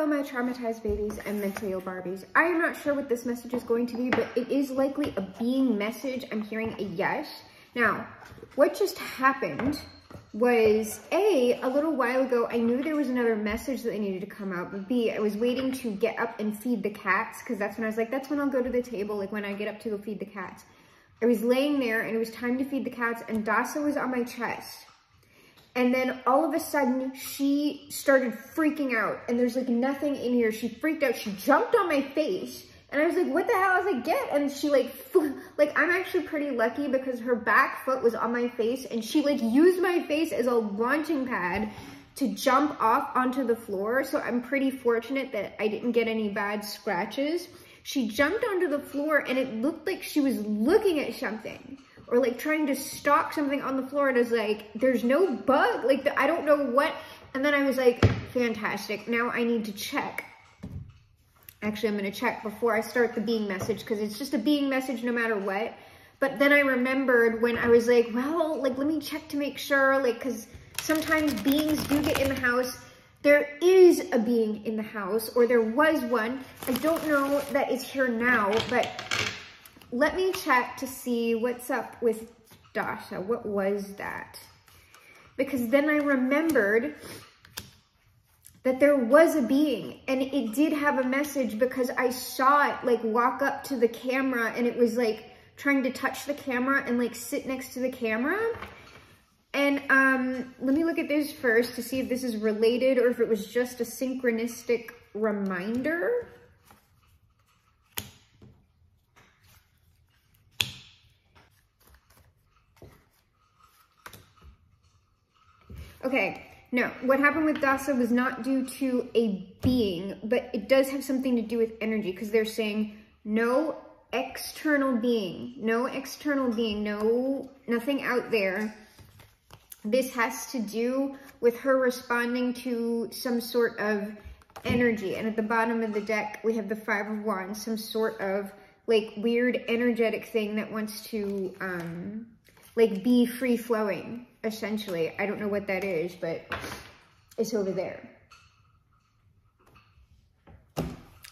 Hello, my traumatized babies and mentally ill Barbies. I am not sure what this message is going to be, but it is likely a being message. I'm hearing a yes. Now, what just happened was A, a little while ago, I knew there was another message that I needed to come out, but B, I was waiting to get up and feed the cats, because that's when I was like, that's when I'll go to the table, like when I get up to go feed the cats. I was laying there and it was time to feed the cats and Dasa was on my chest. And then all of a sudden, she started freaking out. And there's like nothing in here. She freaked out. She jumped on my face. And I was like, what the hell? I was like, get. And she like I'm actually pretty lucky because her back foot was on my face. And she like used my face as a launching pad to jump off onto the floor. So I'm pretty fortunate that I didn't get any bad scratches. She jumped onto the floor and it looked like she was looking at something. Or like trying to stalk something on the floor, and I was like, there's no bug, like I don't know what. And then I was like, fantastic, now I need to check. Actually, I'm gonna check before I start the being message, because it's just a being message no matter what. But then I remembered when I was like, well, like let me check to make sure, like, because sometimes beings do get in the house. There is a being in the house, or there was one. I don't know that it's here now, but let me check to see what's up with Dasha. What was that? Because then I remembered that there was a being and it did have a message, because I saw it like walk up to the camera and it was like trying to touch the camera and like sit next to the camera. And let me look at this first to see if this is related or if it was just a synchronistic reminder. Okay, no, what happened with Dasa was not due to a being, but it does have something to do with energy, because they're saying no external being, nothing out there. This has to do with her responding to some sort of energy. And at the bottom of the deck, we have the Five of Wands, some sort of like weird energetic thing that wants to like be free flowing. Essentially, I don't know what that is, but it's over there.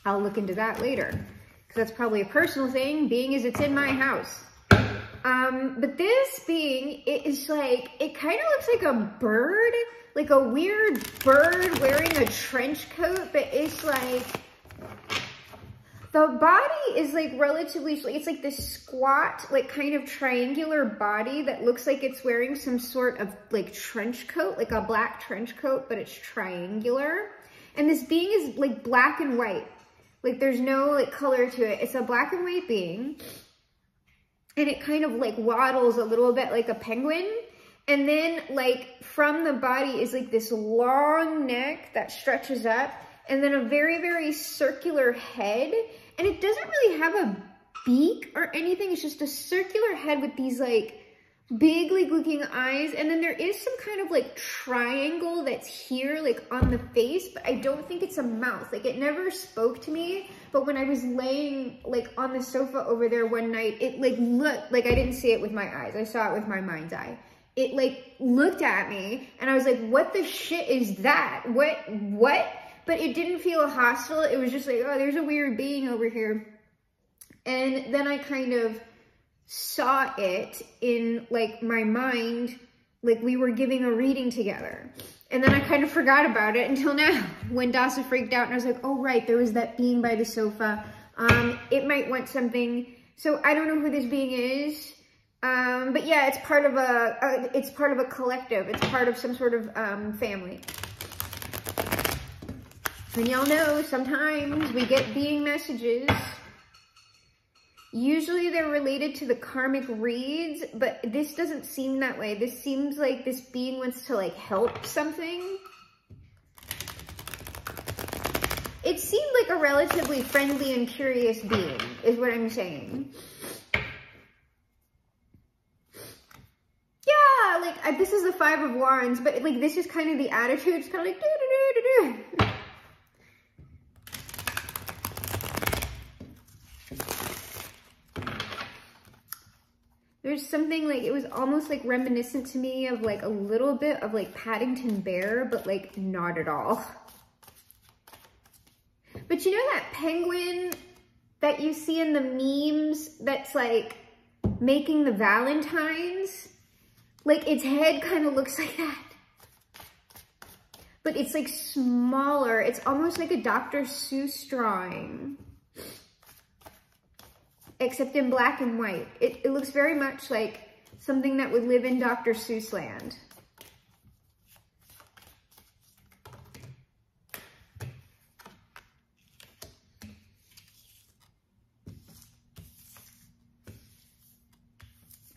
I'll look into that later, because that's probably a personal thing, being as it's in my house. But this being, it is like, it kind of looks like a bird, like a weird bird wearing a trench coat, but it's like, the body is like relatively, it's like this squat, like kind of triangular body that looks like it's wearing some sort of like trench coat, like a black trench coat, but it's triangular. And this being is like black and white. Like there's no like color to it. It's a black and white being. And it kind of like waddles a little bit like a penguin. And then like from the body is like this long neck that stretches up. And then a very, very circular head. And it doesn't really have a beak or anything. It's just a circular head with these like big like looking eyes. And then there is some kind of like triangle that's here like on the face, but I don't think it's a mouth. Like it never spoke to me. But when I was laying like on the sofa over there one night, it like looked like, I didn't see it with my eyes. I saw it with my mind's eye. It like looked at me and I was like, what the shit is that? What? But it didn't feel hostile. It was just like, oh, there's a weird being over here. And then I kind of saw it in like my mind, like we were giving a reading together. And then I kind of forgot about it until now when Dasa freaked out and I was like, oh, right, there was that being by the sofa. It might want something. So I don't know who this being is. But yeah, it's part of a collective. It's part of some sort of family. And y'all know, sometimes we get being messages. Usually they're related to the karmic reads, but this doesn't seem that way. This seems like this being wants to like help something. It seemed like a relatively friendly and curious being, is what I'm saying. Yeah, like this is the Five of Wands, but like this is kind of the attitude. It's kind of like do-do-do-do-do. There's something like, it was almost like reminiscent to me of like a little bit of like Paddington Bear, but like not at all. But you know that penguin that you see in the memes that's like making the Valentines? Like its head kind of looks like that. But it's like smaller. It's almost like a Dr. Seuss drawing. Except in black and white. It looks very much like something that would live in Dr. Seuss land.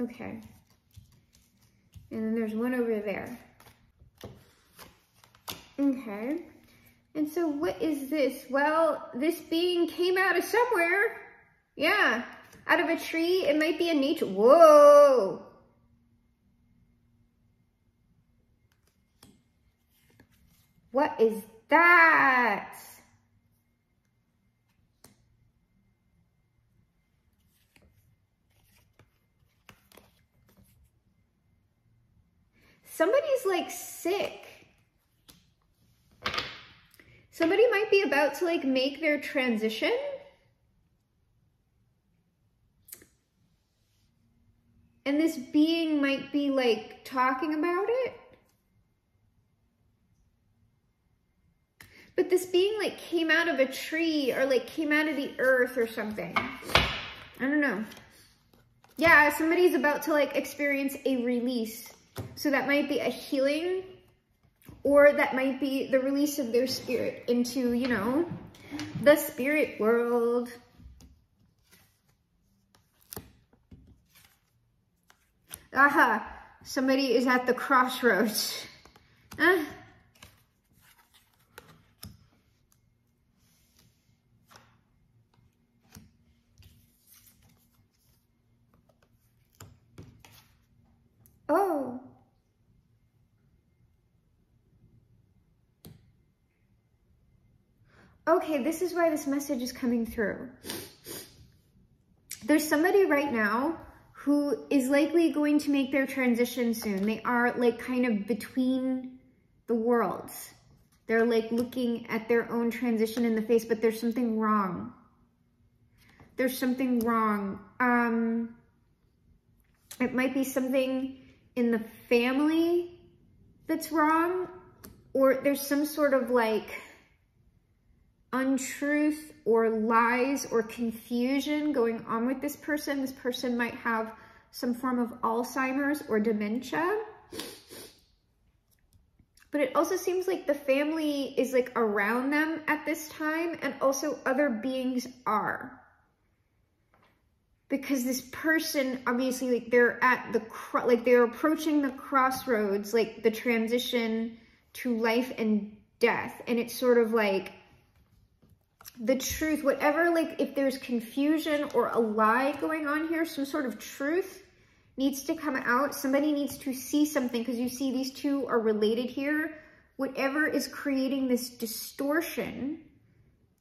Okay. And then there's one over there. Okay. And so what is this? Well, this being came out of somewhere. Yeah. Out of a tree. It might be a nature. Whoa. What is that? Somebody's like sick. Somebody might be about to like make their transition. And this being might be like talking about it. But this being like came out of a tree or like came out of the earth or something. I don't know. Yeah, somebody's about to like experience a release. So that might be a healing, or that might be the release of their spirit into, you know, the spirit world. Aha, somebody is at the crossroads. Oh. Okay, this is why this message is coming through. There's somebody right now who is likely going to make their transition soon. They are like kind of between the worlds. They're like looking at their own transition in the face, but there's something wrong. There's something wrong. It might be something in the family that's wrong, or there's some sort of like untruth or lies or confusion going on with this person. This person might have some form of Alzheimer's or dementia. But it also seems like the family is like around them at this time, and also other beings are. Because this person, obviously, like they're at the, like they're approaching the crossroads, like the transition to life and death. And it's sort of like the truth, whatever, like if there's confusion or a lie going on here, some sort of truth needs to come out. Somebody needs to see something, because you see these two are related here. Whatever is creating this distortion,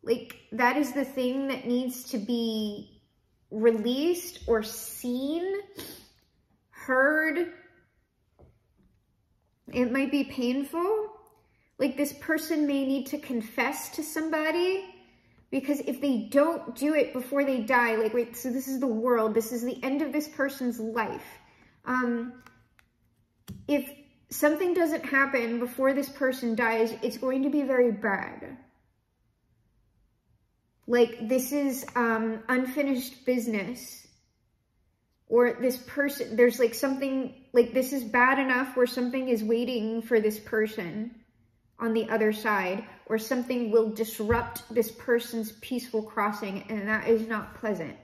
like that is the thing that needs to be released or seen, heard. It might be painful. Like this person may need to confess to somebody, because if they don't do it before they die, like, wait, so this is the world, this is the end of this person's life. If something doesn't happen before this person dies, it's going to be very bad. Like this is unfinished business, or this person, there's like something, like this is bad enough where something is waiting for this person on the other side, or something will disrupt this person's peaceful crossing, and that is not pleasant.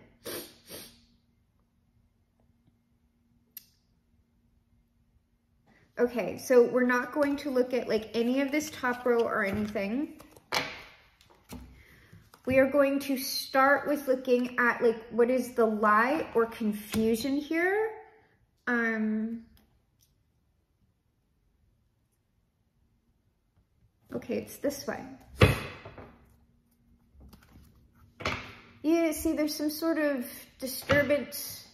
Okay, so we're not going to look at like any of this top row or anything. We are going to start with looking at like what is the lie or confusion here. Okay, it's this way. Yeah, see, there's some sort of disturbance.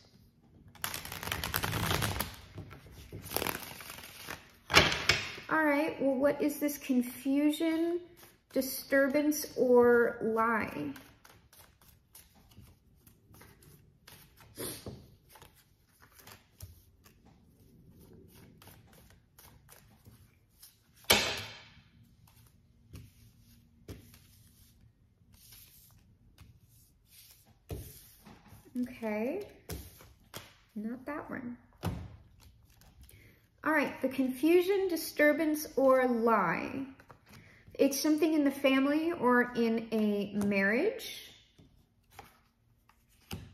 All right, well, what is this confusion disturbance, or lie. Okay, not that one. All right, the confusion, disturbance, or lie. It's something in the family or in a marriage.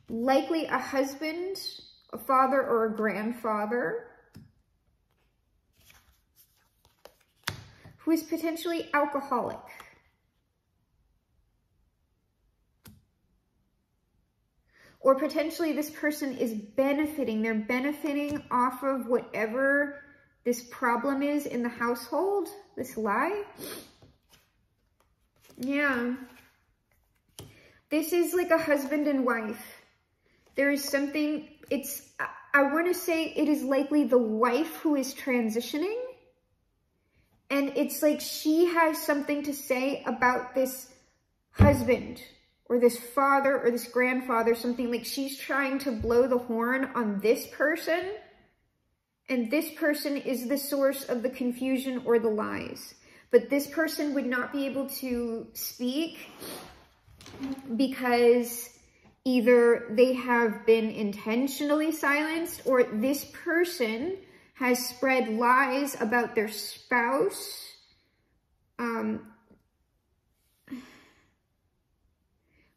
Likely a husband, a father, or a grandfather who is potentially alcoholic. Or potentially this person is benefiting. They're benefiting off of whatever this problem is in the household, this lie. Yeah. This is like a husband and wife. There is something, I want to say it is likely the wife who is transitioning. And it's like she has something to say about this husband, or this father, or this grandfather, something like she's trying to blow the horn on this person, and this person is the source of the confusion or the lies. But this person would not be able to speak because either they have been intentionally silenced, or this person has spread lies about their spouse,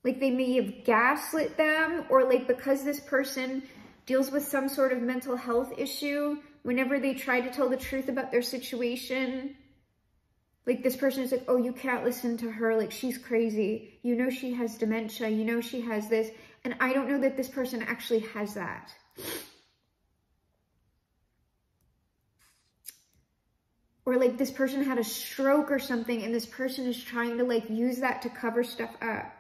like they may have gaslit them, or like because this person deals with some sort of mental health issue, whenever they try to tell the truth about their situation, like this person is like, oh, you can't listen to her, like she's crazy. You know she has dementia, you know she has this. And I don't know that this person actually has that. Or like this person had a stroke or something, and this person is trying to like use that to cover stuff up.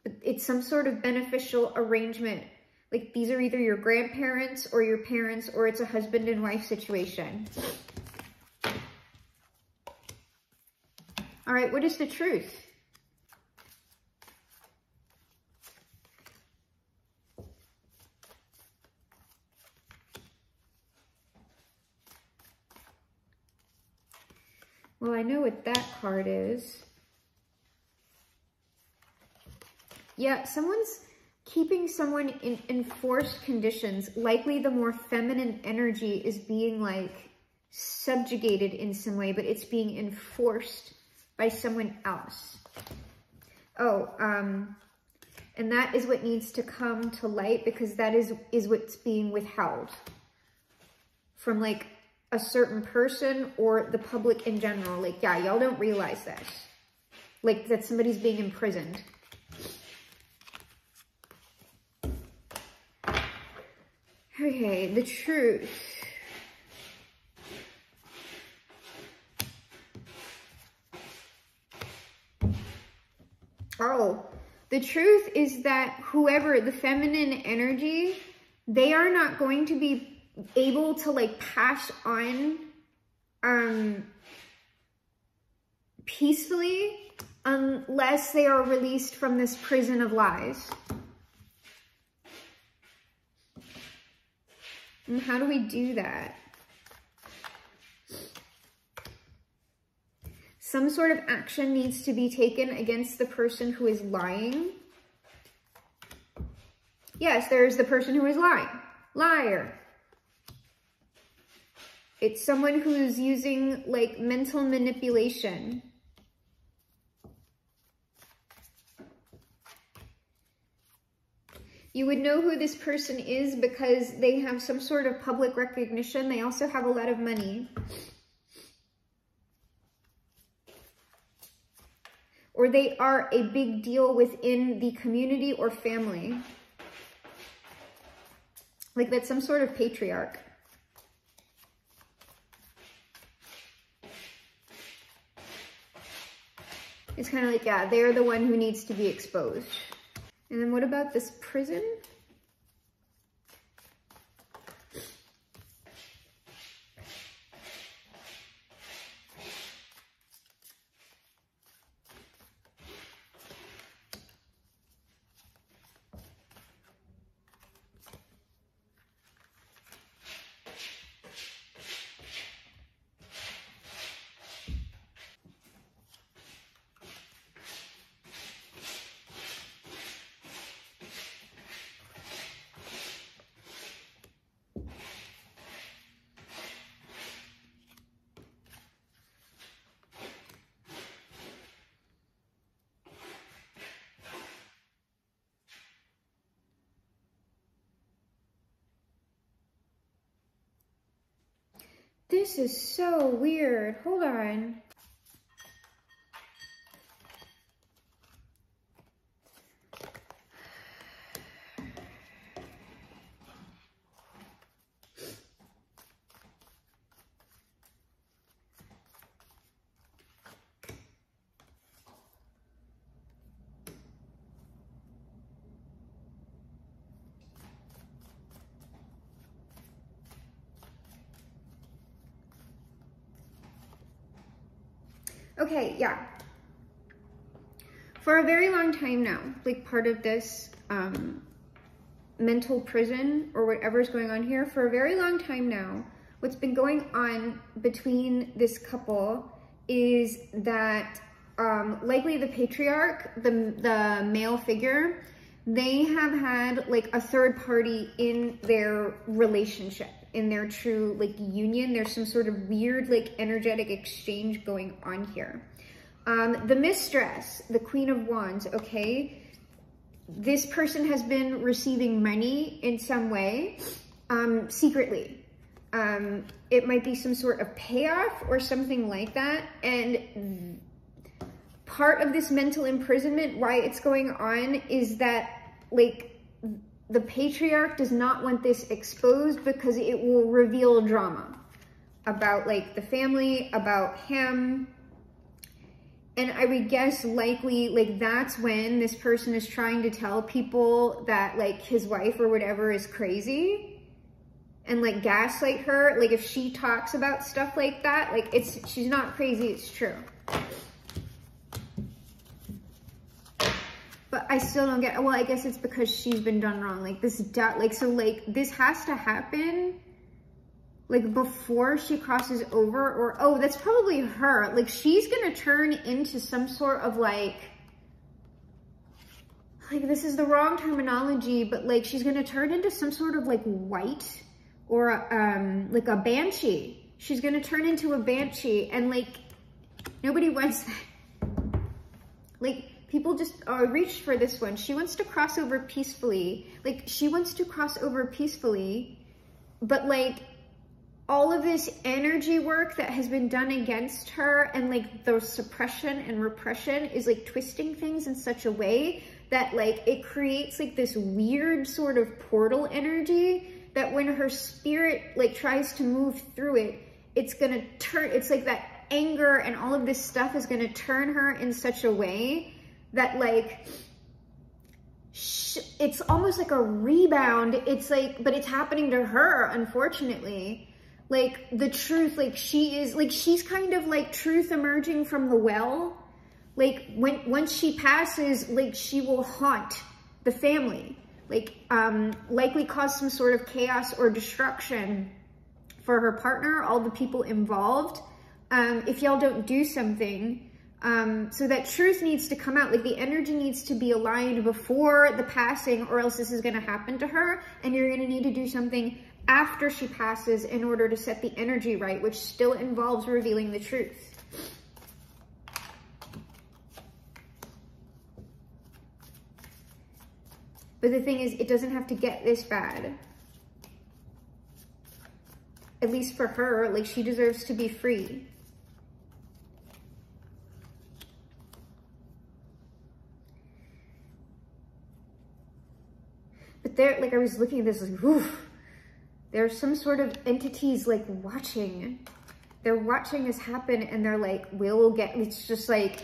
But it's some sort of beneficial arrangement. Like these are either your grandparents or your parents, or it's a husband and wife situation. All right, what is the truth? Well, I know what that card is. Yeah, someone's keeping someone in enforced conditions. Likely the more feminine energy is being like subjugated in some way, but it's being enforced by someone else. Oh, and that is what needs to come to light, because that is what's being withheld from like a certain person or the public in general. Like, yeah, y'all don't realize this. Like that somebody's being imprisoned. Okay, the truth. Oh, the truth is that whoever, the feminine energy, they are not going to be able to like pass on peacefully unless they are released from this prison of lies. And how do we do that? Some sort of action needs to be taken against the person who is lying. Yes, there's the person who is lying. Liar. It's someone who's using like mental manipulation. You would know who this person is because they have some sort of public recognition. They also have a lot of money. Or they are a big deal within the community or family. Like that's some sort of patriarch. It's kind of like, yeah, they're the one who needs to be exposed. And then what about this prison? This is so weird. Hold on. Okay, yeah. For a very long time now, like part of this mental prison or whatever's going on here, for a very long time now, what's been going on between this couple is that likely the patriarch, the male figure, they have had like a third party in their relationship, in their true like union. There's some sort of weird like energetic exchange going on here. The mistress, the Queen of Wands, okay, this person has been receiving money in some way, secretly. It might be some sort of payoff or something like that. And part of this mental imprisonment, why it's going on, is that like the patriarch does not want this exposed because it will reveal drama about like the family, about him. And I would guess likely like that's when this person is trying to tell people that like his wife or whatever is crazy and like gaslight her. Like if she talks about stuff like that, like she's not crazy, it's true. But I still don't get, well, I guess it's because she's been done wrong. Like this, like, so like this has to happen like before she crosses over, or, oh, that's probably her. Like she's gonna turn into some sort of like this is the wrong terminology, but like she's gonna turn into some sort of like white or like a banshee. She's gonna turn into a banshee, and like nobody wants that. Like people just reached for this one. She wants to cross over peacefully. Like she wants to cross over peacefully, but like all of this energy work that has been done against her and like the suppression and repression is like twisting things in such a way that like it creates like this weird sort of portal energy that when her spirit like tries to move through it, it's gonna turn, it's like that anger and all of this stuff is gonna turn her in such a way that like it's almost like a rebound. It's like, but it's happening to her, unfortunately. Like the truth, like she's kind of like truth emerging from the well. Like once she passes, like she will haunt the family, like likely cause some sort of chaos or destruction for her partner, all the people involved, if y'all don't do something. So that truth needs to come out, like the energy needs to be aligned before the passing, or else this is going to happen to her, and you're going to need to do something after she passes in order to set the energy right, which still involves revealing the truth. But the thing is, it doesn't have to get this bad. At least for her, like she deserves to be free. But there, like I was looking at this, like, oof. There are some sort of entities like watching. They're watching this happen and they're like, we'll get, it's just like,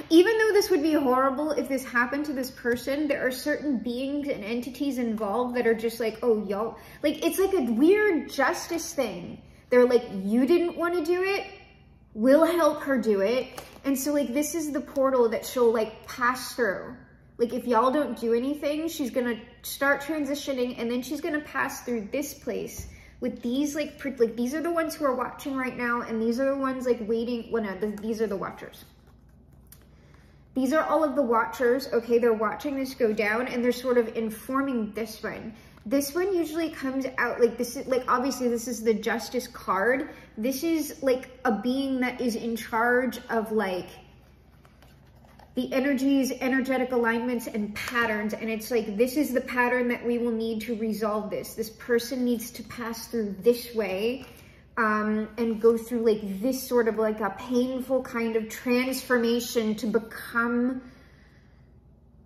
even though this would be horrible if this happened to this person, there are certain beings and entities involved that are just like, oh, y'all, like, it's like a weird justice thing. They're like, you didn't want to do it, we'll help her do it. And so like, this is the portal that she'll like pass through. Like if y'all don't do anything, she's gonna start transitioning and then she's gonna pass through this place with these like these are the ones who are watching right now, and these are the ones like waiting, well no, these are the watchers. These are all of the watchers, okay? They're watching this go down and they're sort of informing this one. This one usually comes out like this is like, obviously this is the Justice card. This is like a being that is in charge of like, the energies, energetic alignments, and patterns. And it's like, this is the pattern that we will need to resolve this. This person needs to pass through this way and go through like this sort of like a painful kind of transformation to become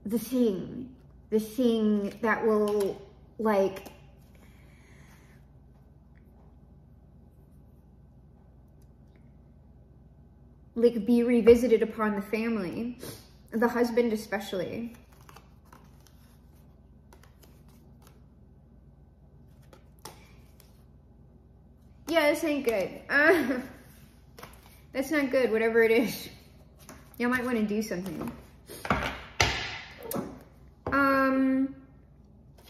the thing that will like be revisited upon the family, the husband especially. Yeah, this ain't good. That's not good, whatever it is. Y'all might want to do something.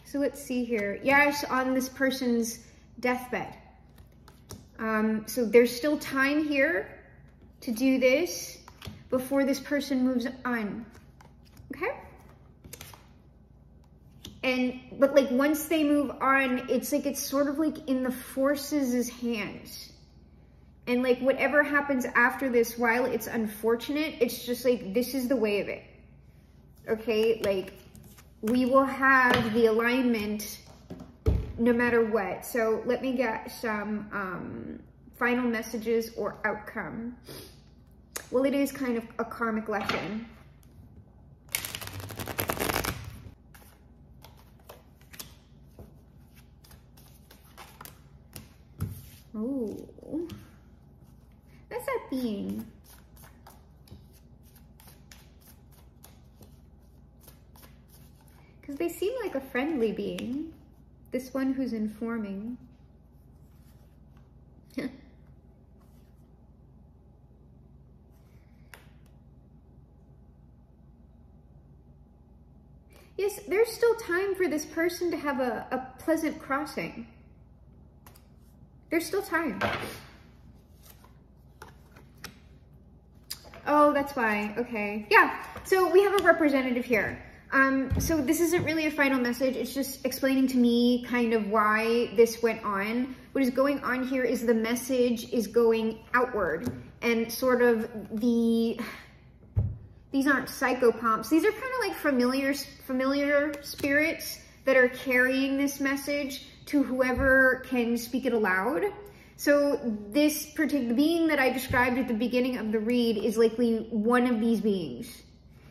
So let's see here. Yes, on this person's deathbed. So there's still time here to do this before this person moves on. Okay? But like once they move on, it's like, it's sort of like in the forces' hands. And like whatever happens after this, while it's unfortunate, it's just like, this is the way of it. Okay? Like we will have the alignment no matter what. So let me get some final messages or outcome. Well, it is kind of a karmic lesson. Oh, that's that being. Because they seem like a friendly being. This one who's informing. Yes, there's still time for this person to have a pleasant crossing. There's still time. Oh, that's why. Okay. Yeah. So we have a representative here. So this isn't really a final message. It's just explaining to me kind of why this went on. What is going on here is the message is going outward, and sort of these aren't psychopomps. These are kind of like familiar spirits that are carrying this message to whoever can speak it aloud. So this particular being that I described at the beginning of the read is likely one of these beings.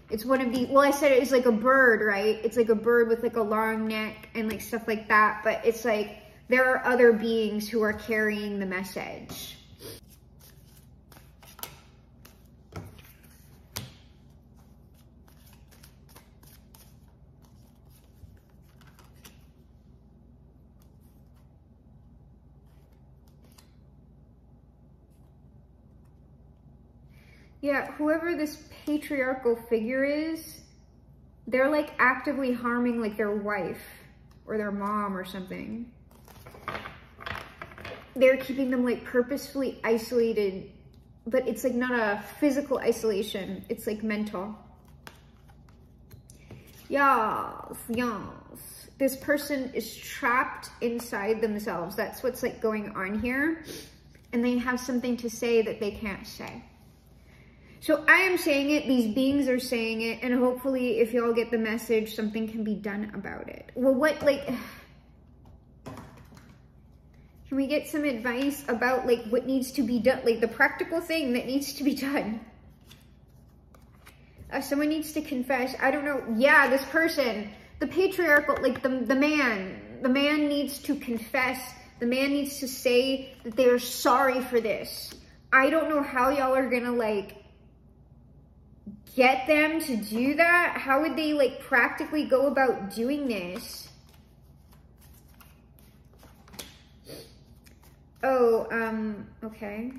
It's one of the, well, I said it's like a bird, right? It's like a bird with like a long neck and like stuff like that. But it's like, there are other beings who are carrying the message. Yeah, whoever this patriarchal figure is, they're like actively harming like their wife or their mom or something. They're keeping them like purposefully isolated, but it's like not a physical isolation. It's like mental. Yes, yes. This person is trapped inside themselves. That's what's like going on here. And they have something to say that they can't say. So I am saying it, these beings are saying it, and hopefully if y'all get the message, something can be done about it. Well, what, like, can we get some advice about like what needs to be done, like the practical thing that needs to be done? Someone needs to confess, I don't know, yeah, this person, the patriarchal, like the man needs to confess, the man needs to say that they're sorry for this. I don't know how y'all are gonna like, get them to do that. How would they like practically go about doing this? Oh, okay.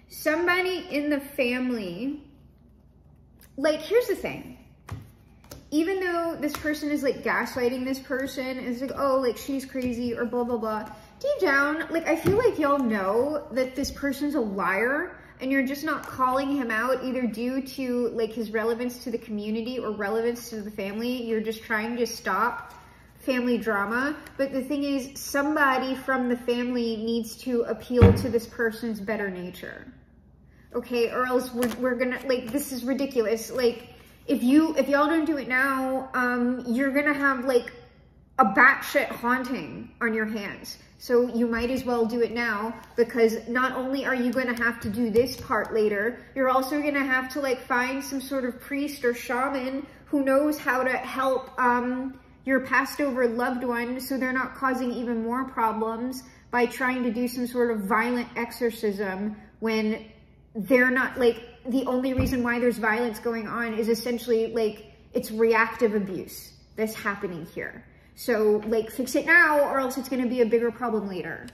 Somebody in the family, like, here's the thing. Even though this person is like gaslighting this person, and it's like, oh, like she's crazy or blah, blah, blah. Deep down, like I feel like y'all know that this person's a liar and you're just not calling him out either due to like his relevance to the community or relevance to the family. You're just trying to stop family drama. But the thing is, somebody from the family needs to appeal to this person's better nature. Okay, or else we're gonna, like, this is ridiculous. Like, if y'all don't do it now, you're gonna have like a batshit haunting on your hands. So you might as well do it now, because not only are you going to have to do this part later, you're also going to have to like find some sort of priest or shaman who knows how to help your passed over loved one so they're not causing even more problems by trying to do some sort of violent exorcism when they're not, like, the only reason why there's violence going on is essentially like it's reactive abuse that's happening here. So, like, fix it now or else it's going to be a bigger problem later.